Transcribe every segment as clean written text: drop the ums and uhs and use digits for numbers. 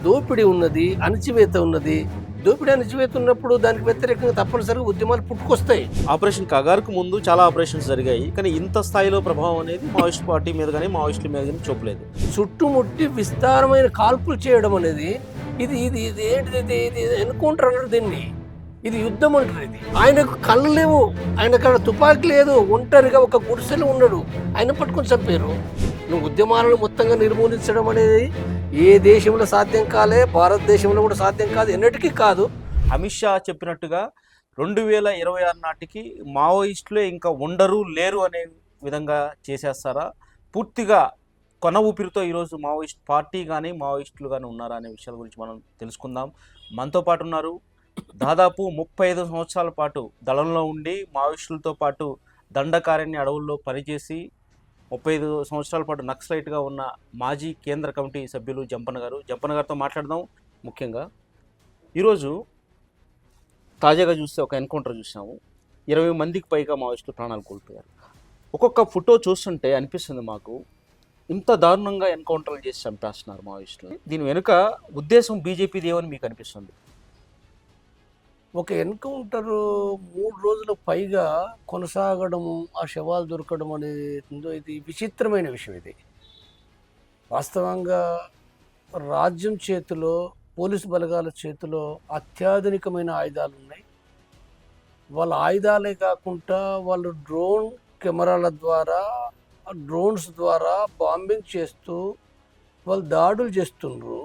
దోపిడీ ఉన్నది, అణచివేత ఉన్నది. దోపిడీ అణచివేత ఉన్నప్పుడు దానికి వ్యతిరేకంగా తప్పనిసరిగా ఉద్యమాలు పుట్టుకొస్తాయి. ఆపరేషన్ కగారుకు ముందు చాలా ఆపరేషన్స్ జరిగాయి, కానీ ఇంత స్థాయిలో ప్రభావం అనేది మావోయిస్ట్ పార్టీ మీద కానీ మావోయిస్టుల మీద కానీ చూపలేదు. చుట్టుముట్టి విస్తారమైన కాల్పులు చేయడం అనేది ఇది ఇది ఇది ఏంటిది ఇది ఇది ఎన్కౌంటర్ అన్నారు దీన్ని. ఇది యుద్ధం అంటారు. ఇది ఆయనకు కళ్ళు లేవు, ఆయన కాడ తుపాకీ లేదు, ఒంటరిగా ఒక గుడిసెలో ఉన్నాడు, ఆయన పట్టుకొని చంపారు. నువ్వు ఉద్యమాలను మొత్తంగా నిర్మూలించడం అనేది ఏ దేశంలో సాధ్యం కాలే, భారతదేశంలో కూడా సాధ్యం కాదు, ఎన్నటికీ కాదు. అమిత్ షా చెప్పినట్టుగా 2026 నాటికి మావోయిస్టులే ఇంకా ఉండరు లేరు అనే విధంగా చేసేస్తారా? పూర్తిగా కొన ఊపిరితో ఈరోజు మావోయిస్ట్ పార్టీ కానీ మావోయిస్టులు కానీ ఉన్నారా అనే విషయాల గురించి మనం తెలుసుకుందాం. మనతో పాటు ఉన్నారు దాదాపు 35 సంవత్సరాల పాటు దళంలో ఉండి మావోయిస్టులతో పాటు దండకారణ్య అడవుల్లో పనిచేసి 35 సంవత్సరాల పాటు నక్సలైట్గా ఉన్న మాజీ కేంద్ర కమిటీ సభ్యులు జంపన్న గారు. జంపన్న గారితో మాట్లాడదాం. ముఖ్యంగా ఈరోజు తాజాగా చూస్తే ఒక ఎన్కౌంటర్ చూసాము. 20 మందికి పైగా మావోయిస్టులు ప్రాణాలు కోల్పోయారు. ఒక్కొక్క ఫోటో చూస్తుంటే అనిపిస్తుంది మాకు, ఇంత దారుణంగా ఎన్కౌంటర్లు చేసి చంపేస్తున్నారు మావోయిస్టులు. దీని వెనుక ఉద్దేశం బీజేపీది ఏమని మీకు అనిపిస్తుంది? ఒక ఎన్కౌంటరు 3 రోజులకు పైగా కొనసాగడము, ఆ శవాలు దొరకడం అనేది ఇది విచిత్రమైన విషయం. ఇది వాస్తవంగా రాజ్యం చేతిలో, పోలీసు బలగాల చేతిలో అత్యాధునికమైన ఆయుధాలు ఉన్నాయి. వాళ్ళ ఆయుధాలే కాకుండా వాళ్ళు డ్రోన్ కెమెరాల ద్వారా, డ్రోన్స్ ద్వారా బాంబింగ్ చేస్తూ వాళ్ళు దాడులు చేస్తుండ్రు.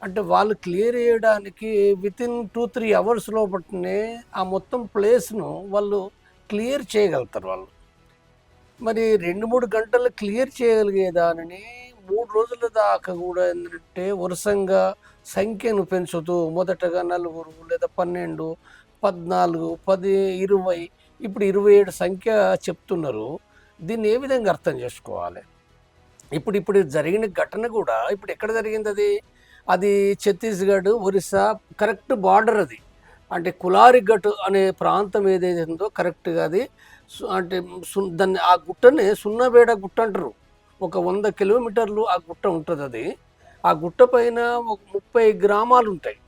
అంటే వాళ్ళు క్లియర్ చేయడానికి వితిన్ 2-3 అవర్స్ లోపలనే ఆ మొత్తం ప్లేస్ను వాళ్ళు క్లియర్ చేయగలుగుతారు. వాళ్ళు మరి 2-3 గంటలు క్లియర్ చేయగలిగేదానని 3 రోజుల దాకా కూడా ఏంటంటే వరుసంగా సంఖ్యను పెంచుతూ మొదటగా 4 లేదా 12, 14, 10, 20, ఇప్పుడు 27 సంఖ్య చెప్తున్నారు. దీన్ని ఏ విధంగా అర్థం చేసుకోవాలి? ఇప్పుడు జరిగిన ఘటన కూడా ఇప్పుడు ఎక్కడ జరిగింది? అది ఛత్తీస్గఢ్, ఒరిస్సా కరెక్ట్ బార్డర్. అది అంటే కులారిఘట్ అనే ప్రాంతం ఏదైతే ఉందో కరెక్ట్గా అది అంటే దాన్ని ఆ గుట్టనే సున్నబేడ గుట్ట అంటారు. ఒక 100 కిలోమీటర్లు ఆ గుట్ట ఉంటుంది. అది ఆ గుట్ట పైన ఒక 30 గ్రామాలు ఉంటాయి.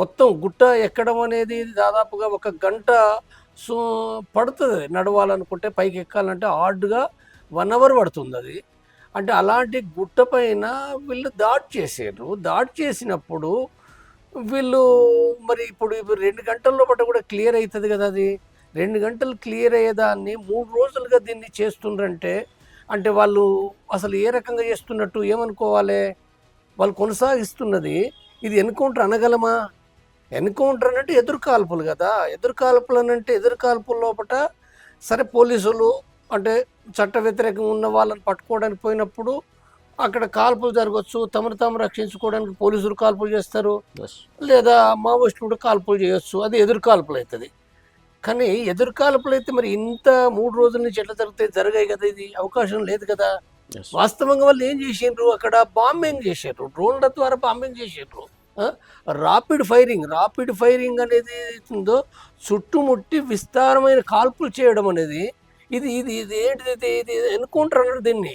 మొత్తం గుట్ట ఎక్కడం అనేది దాదాపుగా 1 గంట పడుతుంది. నడవాలనుకుంటే పైకి ఎక్కాలంటే హార్డ్గా 1 అవర్ పడుతుంది. అది అంటే అలాంటి గుట్ట పైన వీళ్ళు దాడి చేశారు. దాడి చేసినప్పుడు వీళ్ళు మరి ఇప్పుడు 2 గంటల లోపల కూడా క్లియర్ అవుతుంది కదా. అది 2 గంటలు క్లియర్ అయ్యేదాన్ని 3 రోజులుగా దీన్ని చేస్తుండ్రంటే అంటే వాళ్ళు అసలు ఏ రకంగా చేస్తున్నట్టు ఏమనుకోవాలి? వాళ్ళు కొనసాగిస్తున్నది ఇది ఎన్కౌంటర్ అనగలమా? ఎన్కౌంటర్ అంటే ఎదురుకాల్పులు కదా. ఎదురుకాల్పులు అనంటే ఎదురుకాల్పుల లోపల సరే పోలీసులు అంటే చట్ట వ్యతిరేకంగా ఉన్న వాళ్ళని పట్టుకోవడానికి పోయినప్పుడు అక్కడ కాల్పులు జరగవచ్చు. తమను తాము రక్షించుకోవడానికి పోలీసులు కాల్పులు చేస్తారు, లేదా మావోయిస్టులు కూడా కాల్పులు చేయొచ్చు. అది ఎదురుకాల్పులు అవుతుంది. కానీ ఎదురుకాల్పులు అయితే మరి ఇంత 3 రోజుల నుంచి ఎట్లా జరిగాయి కదా. ఇది అవకాశం లేదు కదా. వాస్తవంగా వాళ్ళు ఏం చేసిండ్రు? అక్కడ బాంబింగ్ చేసారు, డ్రోన్ల ద్వారా బాంబింగ్ చేసారు. రాపిడ్ ఫైరింగ్ అనేది ఉందో చుట్టుముట్టి విస్తారమైన కాల్పులు చేయడం అనేది ఇది ఇది ఇది ఏంటిది? ఇది ఎన్కౌంటర్ అన్నారు దీన్ని.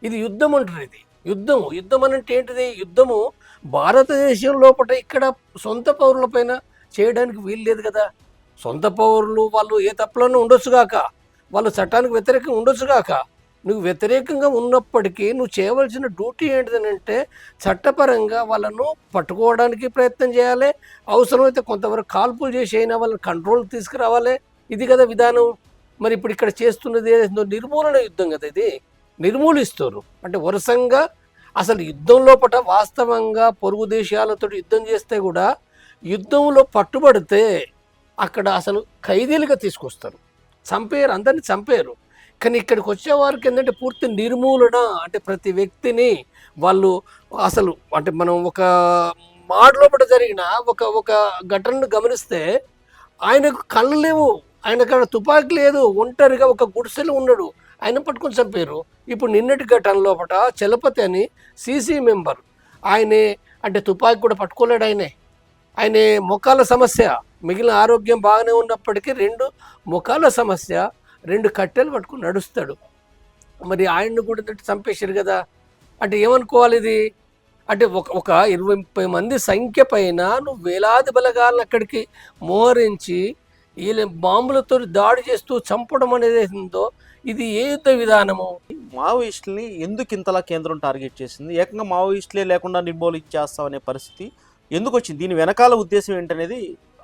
ఇది యుద్ధం అంటారు. ఇది యుద్ధం అంటే ఏంటిది? యుద్ధము భారతదేశం లోపల ఇక్కడ సొంత పౌరులపైన చేయడానికి వీలు లేదు కదా. సొంత పౌరులు వాళ్ళు ఏ తప్పులను ఉండొచ్చుగాక, వాళ్ళు చట్టానికి వ్యతిరేకంగా ఉండొచ్చుగాక. నువ్వు వ్యతిరేకంగా ఉన్నప్పటికీ నువ్వు చేయవలసిన డ్యూటీ ఏంటిదనంటే చట్టపరంగా వాళ్ళను పట్టుకోవడానికి ప్రయత్నం చేయాలి. అవసరమైతే కొంతవరకు కాల్పులు చేసి అయినా వాళ్ళని కంట్రోల్ తీసుకురావాలి. ఇది కదా విధానం. మరి ఇప్పుడు ఇక్కడ చేస్తున్నది ఏదో నిర్మూలన యుద్ధం కదా. ఇది నిర్మూలిస్తారు అంటే వరుసంగా అసలు యుద్ధం లోపల వాస్తవంగా పొరుగు దేశాలతో యుద్ధం చేస్తే కూడా యుద్ధంలో పట్టుబడితే అక్కడ అసలు ఖైదీలుగా తీసుకొస్తారు, చంపేరు, అందరినీ చంపేరు. కానీ ఇక్కడికి వచ్చేవారికి ఏంటంటే పూర్తి నిర్మూలన. అంటే ప్రతి వ్యక్తిని వాళ్ళు అసలు అంటే మనం ఒక మాడ్ లోపల జరిగిన ఒక ఘటనను గమనిస్తే ఆయనకు కళ్ళు లేవు, ఆయన కాడ తుపాకీ లేదు, ఒంటరిగా ఒక గుడిసెలో ఉన్నాడు, ఆయన పట్టుకొని చంపారు. ఇప్పుడు నిన్నటి ఘటన లోపల చలపతి అని సీసీ మెంబర్ ఆయనే అంటే తుపాకీ కూడా పట్టుకోలేడు. ఆయన మొఖాల సమస్య, మిగిలిన ఆరోగ్యం బాగానే ఉన్నప్పటికీ 2 మొఖాల సమస్య, 2 కట్టెలు పట్టుకుని నడుస్తాడు. మరి ఆయన్ని కూడా చంపేశారు కదా. అంటే ఏమనుకోవాలి? ఇది అంటే ఒక 20-30 మంది సంఖ్య పైన నువ్వు వేలాది బలగాలను అక్కడికి మోహరించి వీళ్ళ బాంబులతో దాడి చేస్తూ చంపడం అనేది ఉందో ఇది ఏ యుద్ధ విధానము? మావోయిస్టుల్ని ఎందుకు ఇంతలా కేంద్రం టార్గెట్ చేసింది? ఏకంగా మావోయిస్టులే లేకుండా నిర్మూలించేస్తామనే పరిస్థితి ఎందుకు వచ్చింది? దీని వెనకాల ఉద్దేశం ఏంటనేది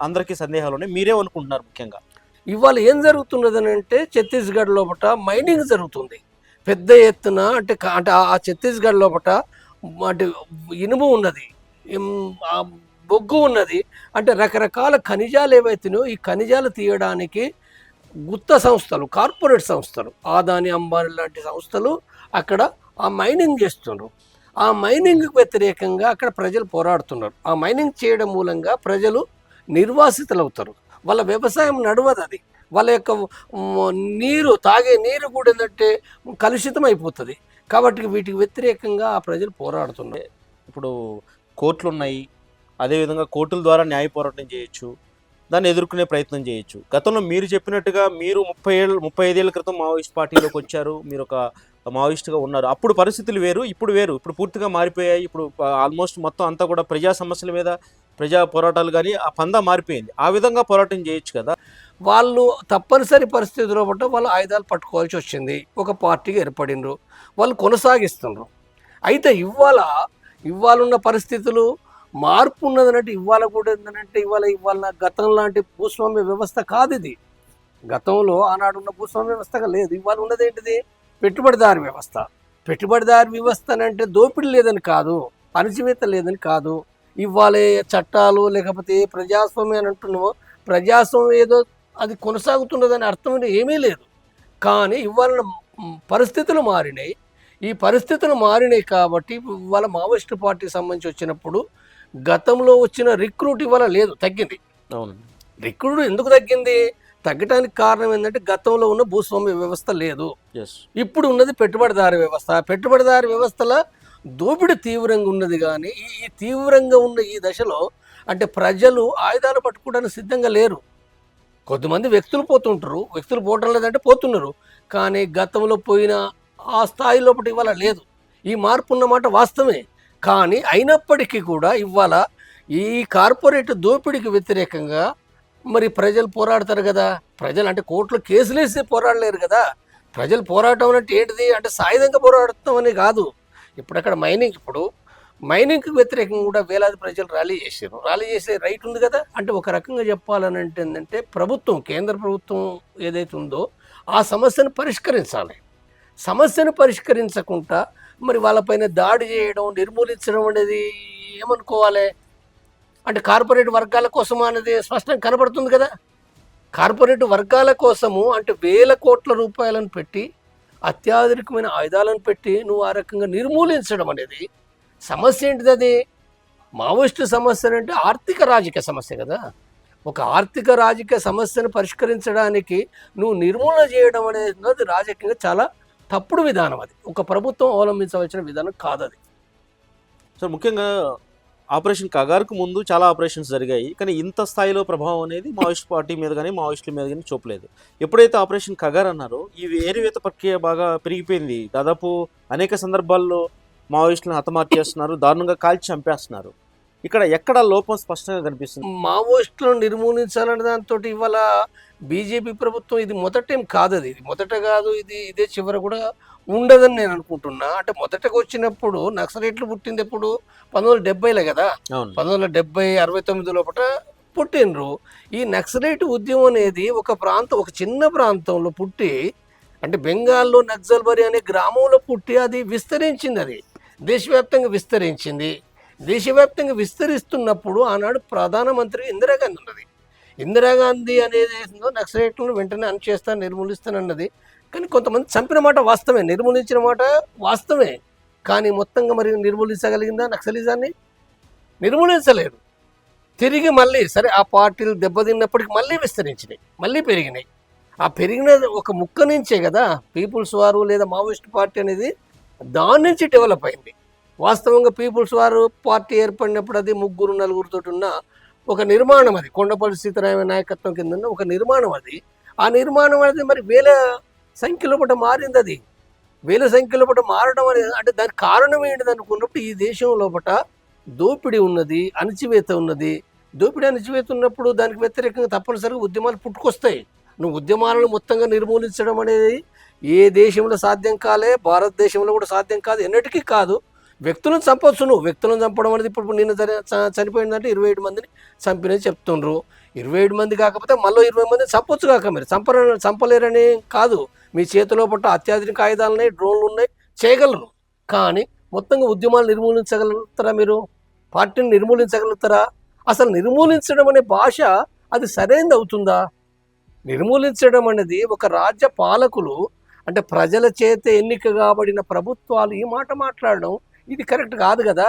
అందరికీ సందేహాలు ఉన్నాయి. మీరేమనుకుంటున్నారు ముఖ్యంగా? ఇవాళ ఏం జరుగుతున్నదని అంటే ఛత్తీస్గఢ్ లోపల మైనింగ్ జరుగుతుంది పెద్ద ఎత్తున. అంటే ఆ ఛత్తీస్గఢ్ లోపల అంటే ఇనుము ఉన్నది, ఆ బొగ్గు ఉన్నది, అంటే రకరకాల ఖనిజాలు ఏవైతున్నాయో ఈ ఖనిజాలు తీయడానికి గుత్త సంస్థలు, కార్పొరేట్ సంస్థలు, ఆదాని అంబానీ లాంటి సంస్థలు అక్కడ ఆ మైనింగ్ చేస్తున్నారు. ఆ మైనింగ్కి వ్యతిరేకంగా అక్కడ ప్రజలు పోరాడుతున్నారు. ఆ మైనింగ్ చేయడం మూలంగా ప్రజలు నిర్వాసితులు అవుతారు. వాళ్ళ వ్యవసాయం నడవదు. అది వాళ్ళ యొక్క నీరు, తాగే నీరు కూడా ఏంటంటే కలుషితం అయిపోతుంది. కాబట్టి వీటికి వ్యతిరేకంగా ఆ ప్రజలు పోరాడుతున్నారు. ఇప్పుడు కోర్టులు ఉన్నాయి, అదేవిధంగా కోర్టుల ద్వారా న్యాయ పోరాటం చేయొచ్చు, దాన్ని ఎదుర్కొనే ప్రయత్నం చేయొచ్చు. గతంలో మీరు చెప్పినట్టుగా మీరు 35 ఏళ్ల క్రితం మావోయిస్ట్ పార్టీలోకి వచ్చారు, మీరు ఒక మావోయిస్ట్గా ఉన్నారు. అప్పుడు పరిస్థితులు వేరు, ఇప్పుడు వేరు. ఇప్పుడు పూర్తిగా మారిపోయాయి. ఇప్పుడు ఆల్మోస్ట్ మొత్తం అంతా కూడా ప్రజా సమస్యల మీద ప్రజా పోరాటాలు కానీ ఆ పందా మారిపోయింది. ఆ విధంగా పోరాటం చేయొచ్చు కదా. వాళ్ళు తప్పనిసరి పరిస్థితుల్లో బట్టి వాళ్ళు ఆయుధాలు పట్టుకోవాల్సి వచ్చింది. ఒక పార్టీగా ఏర్పడినరు, వాళ్ళు కొనసాగిస్తున్నారు. అయితే ఇవాళ ఉన్న పరిస్థితులు మార్పు ఉన్నదనంటే ఇవాళ కూడా ఏంటంటే ఇవాళ గతం లాంటి భూస్వామ్య వ్యవస్థ కాదు ఇది. గతంలో ఆనాడున్న భూస్వామ్య వ్యవస్థగా లేదు. ఇవాళ ఉన్నది ఏంటిది? పెట్టుబడిదారు వ్యవస్థ. పెట్టుబడిదారు వ్యవస్థ అని అంటే దోపిడీ లేదని కాదు, అణచివేత లేదని కాదు. ఇవాళ చట్టాలు లేకపోతే ప్రజాస్వామ్యం అని అంటున్నామో, ప్రజాస్వామ్యం ఏదో అది కొనసాగుతున్నదని అర్థం ఏమీ లేదు. కానీ ఇవాళ పరిస్థితులు మారినాయి. ఈ పరిస్థితులు మారినాయి కాబట్టి ఇవాళ మావోయిస్టు పార్టీకి సంబంధించి వచ్చినప్పుడు గతంలో వచ్చిన రిక్రూట్ ఇవాళ లేదు, తగ్గింది. అవును. రిక్రూట్ ఎందుకు తగ్గింది? తగ్గడానికి కారణం ఏంటంటే గతంలో ఉన్న భూస్వామ్య వ్యవస్థ లేదు, ఇప్పుడు ఉన్నది పెట్టుబడిదారు వ్యవస్థ. పెట్టుబడిదారు వ్యవస్థలో దోపిడీ తీవ్రంగా ఉన్నది. కానీ ఈ తీవ్రంగా ఉన్న ఈ దశలో అంటే ప్రజలు ఆయుధాలు పట్టుకోవడానికి సిద్ధంగా లేరు. కొద్దిమంది వ్యక్తులు పోతుంటారు, వ్యక్తులు పోవటం లేదంటే పోతున్నారు. కానీ గతంలో పోయిన ఆ స్థాయి లోపల ఇవాళ లేదు. ఈ మార్పు ఉన్నమాట వాస్తవమే. కానీ అయినప్పటికీ కూడా ఇవాళ ఈ కార్పొరేట్ దోపిడీకి వ్యతిరేకంగా మరి ప్రజలు పోరాడతారు కదా. ప్రజలు అంటే కోర్టులో కేసులు వేసి పోరాడలేరు కదా. ప్రజలు పోరాటం అంటే ఏంటిది అంటే సాయుధంగా పోరాడుతామని కాదు. ఇప్పుడు అక్కడ మైనింగ్కి వ్యతిరేకంగా కూడా వేలాది ప్రజలు ర్యాలీ చేశారు. ర్యాలీ చేసే రైట్ ఉంది కదా. అంటే ఒక రకంగా చెప్పాలని అంటే ఏంటంటే ప్రభుత్వం, కేంద్ర ప్రభుత్వం ఏదైతే ఉందో ఆ సమస్యను పరిష్కరించాలి. సమస్యను పరిష్కరించకుండా మరి వాళ్ళపైన దాడి చేయడం, నిర్మూలించడం అనేది ఏమనుకోవాలి? అంటే కార్పొరేట్ వర్గాల కోసం అనేది స్పష్టంగా కనబడుతుంది కదా. కార్పొరేట్ వర్గాల కోసము అంటే వేల కోట్ల రూపాయలను పెట్టి, అత్యాధునికమైన ఆయుధాలను పెట్టి నువ్వు ఆ రకంగా నిర్మూలించడం అనేది సమస్య ఏంటిది? అది మావోయిస్టు సమస్య అంటే ఆర్థిక రాజకీయ సమస్య కదా. ఒక ఆర్థిక రాజకీయ సమస్యను పరిష్కరించడానికి నువ్వు నిర్మూలన చేయడం అనేది రాజకీయంగా చాలా తప్పుడు విధానం. అది ఒక ప్రభుత్వం అవలంబించవలసిన విధానం కాదది. సో ముఖ్యంగా ఆపరేషన్ కగారుకు ముందు చాలా ఆపరేషన్స్ జరిగాయి, కానీ ఇంత స్థాయిలో ప్రభావం అనేది మావోయిస్ట్ పార్టీ మీద కానీ మావోయిస్టుల మీద కానీ చూపలేదు. ఎప్పుడైతే ఆపరేషన్ కగార్ అన్నారో ఈ ఏరివేత ప్రక్రియ బాగా పెరిగిపోయింది. దాదాపు అనేక సందర్భాల్లో మావోయిస్టులను హతమార్చేస్తున్నారు, దారుణంగా కాల్చి చంపేస్తున్నారు. ఇక్కడ ఎక్కడ లోపం స్పష్టంగా కనిపిస్తుంది? మావోయిస్టులను నిర్మూలించాలనే దాంతో ఇవాళ బీజేపీ ప్రభుత్వం ఇది మొదటేం కాదు, ఇది మొదట కాదు, ఇదే చివర కూడా ఉండదని నేను అనుకుంటున్నా. అంటే మొదటగా వచ్చినప్పుడు నక్సలైట్లు పుట్టింది ఎప్పుడు 1970లో కదా. 1970, 69 లోపల పుట్టినరు. ఈ నక్సలైట్ ఉద్యమం అనేది ఒక చిన్న ప్రాంతంలో పుట్టి, అంటే బెంగాల్లో నక్సల్బరీ అనే గ్రామంలో పుట్టి అది విస్తరించింది. అది దేశవ్యాప్తంగా విస్తరించింది. దేశవ్యాప్తంగా విస్తరిస్తున్నప్పుడు ఆనాడు ప్రధానమంత్రి ఇందిరాగాంధీ ఉన్నది. ఇందిరాగాంధీ అనేది నక్సలైట్లను వెంటనే అణచేస్తాను, నిర్మూలిస్తానన్నది. కానీ కొంతమంది చంపిన మాట వాస్తవమే, నిర్మూలించిన మాట వాస్తవమే. కానీ మొత్తంగా మరి నిర్మూలించగలిగిందా నక్సలిజాన్ని? నిర్మూలించలేదు. తిరిగి మళ్ళీ సరే ఆ పార్టీలు దెబ్బతిన్నప్పటికీ మళ్ళీ విస్తరించినాయి, మళ్ళీ పెరిగినాయి. ఆ పెరిగిన ఒక ముక్క నుంచే కదా పీపుల్స్ వారు లేదా మావోయిస్ట్ పార్టీ అనేది దాని నుంచి డెవలప్ అయింది. వాస్తవంగా పీపుల్స్ వారు పార్టీ ఏర్పడినప్పుడు అది 3-4 ఉన్న ఒక నిర్మాణం. అది కొండపల్లి సీతారామయ్య నాయకత్వం కింద ఉన్న ఒక నిర్మాణం. అది ఆ నిర్మాణం అనేది మరి వేల సంఖ్యలో పట్ల మారింది. అది వేల సంఖ్యలో పట్ల మారడం అనేది అంటే దానికి కారణం ఏంటిది అనుకున్నప్పుడు ఈ దేశం లోపల దోపిడీ ఉన్నది, అణచివేత ఉన్నది. దోపిడీ అణచివేత ఉన్నప్పుడు దానికి వ్యతిరేకంగా తప్పనిసరిగా ఉద్యమాలు పుట్టుకొస్తాయి. నువ్వు ఉద్యమాలను మొత్తంగా నిర్మూలించడం అనేది ఏ దేశంలో సాధ్యం కాలే, భారతదేశంలో కూడా సాధ్యం కాదు, ఎన్నటికీ కాదు. వ్యక్తులను చంపొచ్చు, నువ్వు వ్యక్తులను చంపడం అనేది ఇప్పుడు నిన్న చనిపోయిందంటే 27 మందిని చంపినది చెప్తుండ్రు. 27 మంది కాకపోతే మళ్ళీ 20 మందిని చంపొచ్చు కాక, మీరు చంపలేరని కాదు. మీ చేతిలో పట్ల అత్యాధునిక ఆయుధాలు ఉన్నాయి, డ్రోన్లు ఉన్నాయి, చేయగలరు. కానీ మొత్తంగా ఉద్యమాలు నిర్మూలించగలుగుతారా? మీరు పార్టీని నిర్మూలించగలుగుతారా? అసలు నిర్మూలించడం అనే భాష అది సరైనది అవుతుందా? నిర్మూలించడం అనేది ఒక రాజ్య పాలకులు అంటే ప్రజల చేత ఎన్నిక కాబడిన ప్రభుత్వాలు ఈ మాట మాట్లాడడం ఇది కరెక్ట్ కాదు కదా.